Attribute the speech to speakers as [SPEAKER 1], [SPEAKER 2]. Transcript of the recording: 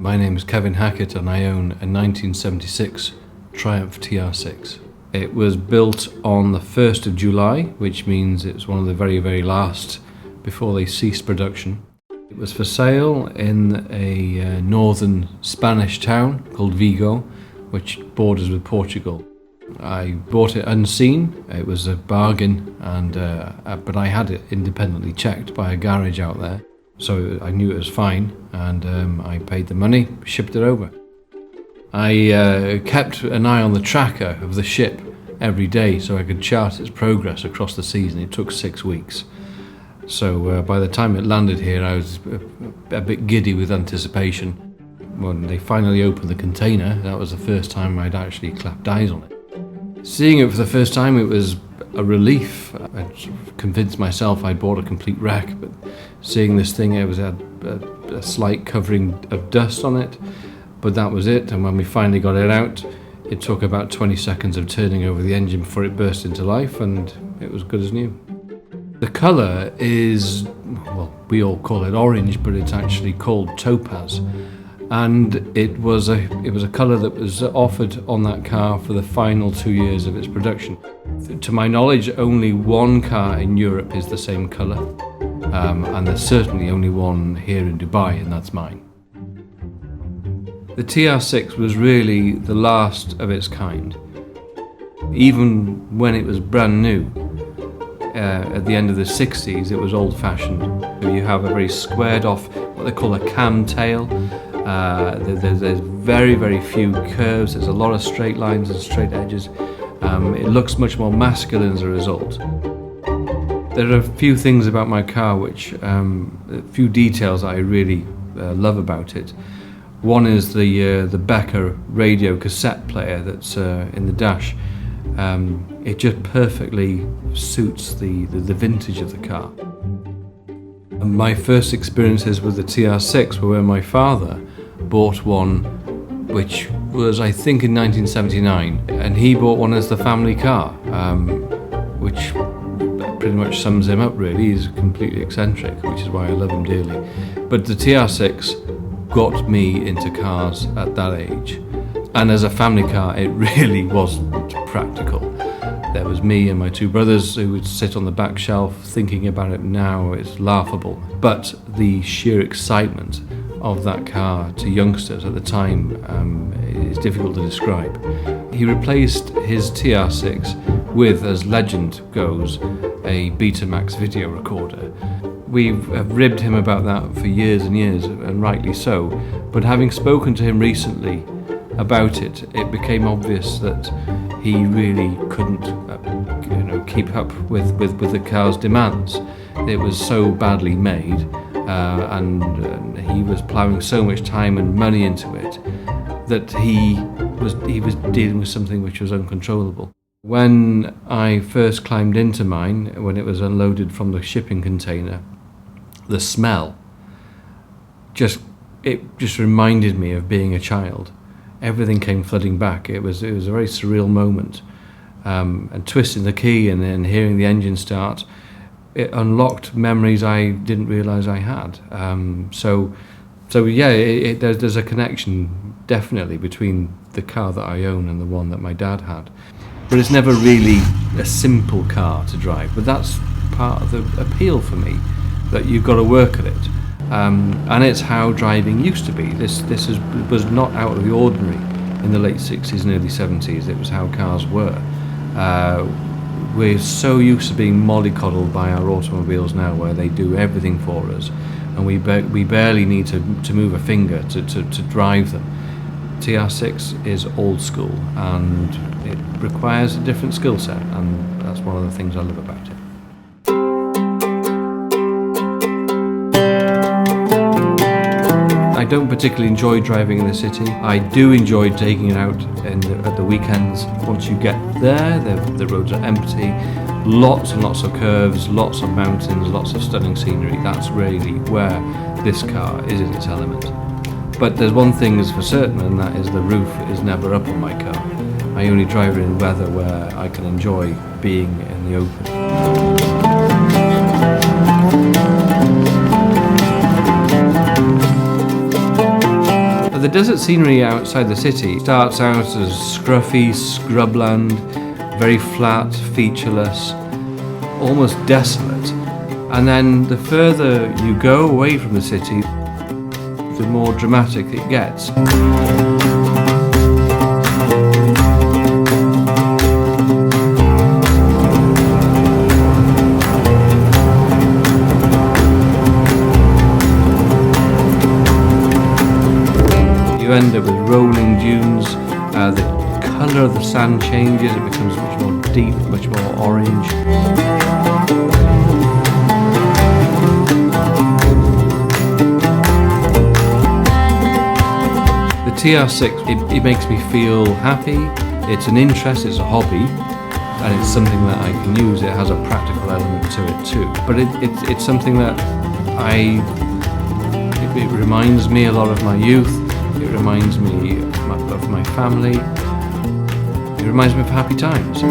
[SPEAKER 1] My name is Kevin Hackett and I own a 1976 Triumph TR6. It was built on the 1st of July, which means it's one of the very, very last before they ceased production. It was for sale in a northern Spanish town called Vigo, which borders with Portugal. I bought it unseen. It was a bargain, but I had it independently checked by a garage out there. So I knew it was fine, and I paid the money, shipped it over. I kept an eye on the tracker of the ship every day so I could chart its progress across the season. It took 6 weeks. So by the time it landed here, I was a bit giddy with anticipation. When they finally opened the container, that was the first time I'd actually clapped eyes on it. Seeing it for the first time, it was a relief. I'd convinced myself I'd bought a complete wreck, but seeing this thing, it had a slight covering of dust on it, but that was it. And when we finally got it out, it took about 20 seconds of turning over the engine before it burst into life, and it was good as new. The colour is, well, we all call it orange, but it's actually called topaz. And it was a colour that was offered on that car for the final 2 years of its production. To my knowledge, only one car in Europe is the same colour, and there's certainly only one here in Dubai, and that's mine. The TR6 was really the last of its kind. Even when it was brand new, at the end of the 60s, it was old-fashioned. You have a very squared off, what they call a cam tail. There's very, very few curves. There's a lot of straight lines and straight edges. It looks much more masculine as a result. There are a few things about my car a few details I really love about it. One is the Becker radio cassette player that's in the dash. It just perfectly suits the vintage of the car. And my first experiences with the TR6 were when my father bought one, which was, I think, in 1979, and he bought one as the family car, which pretty much sums him up, really. He's completely eccentric, which is why I love him dearly. But the TR6 got me into cars at that age, and as a family car, it really wasn't practical. There was me and my two brothers who would sit on the back shelf. Thinking about it now, it's laughable. But the sheer excitement of that car to youngsters at the time is difficult to describe. He replaced his TR6 with, as legend goes, a Betamax video recorder. We've ribbed him about that for years and years, and rightly so. But having spoken to him recently about it, it became obvious that he really couldn't keep up with the car's demands. It was so badly made, and he was ploughing so much time and money into it that he was dealing with something which was uncontrollable. When I first climbed into mine, when it was unloaded from the shipping container, the smell just reminded me of being a child. Everything came flooding back. It was a very surreal moment. And twisting the key and then hearing the engine start, it unlocked memories I didn't realise I had. There's a connection definitely between the car that I own and the one that my dad had. But it's never really a simple car to drive. But that's part of the appeal for me, that you've got to work at it. And it's how driving used to be. This was not out of the ordinary in the late 60s and early 70s. It was how cars were. We're so used to being mollycoddled by our automobiles now, where they do everything for us, and we barely need to move a finger to drive them. TR6 is old school, and it requires a different skill set, and that's one of the things I love about it. I don't particularly enjoy driving in the city. I do enjoy taking it out at the weekends. Once you get there, the roads are empty, lots and lots of curves, lots of mountains, lots of stunning scenery. That's really where this car is in its element. But there's one thing is for certain, and that is the roof is never up on my car. I only drive it in weather where I can enjoy being in the open. But the desert scenery outside the city starts out as scruffy scrubland, very flat, featureless, almost desolate. And then the further you go away from the city, the more dramatic it gets. You end up with rolling dunes, the colour of the sand changes, it becomes much more deep, much more orange. The TR6, it makes me feel happy, it's an interest, it's a hobby, and it's something that I can use. It has a practical element to it too. But it's something that it reminds me a lot of my youth, it reminds me of my family, it reminds me of happy times.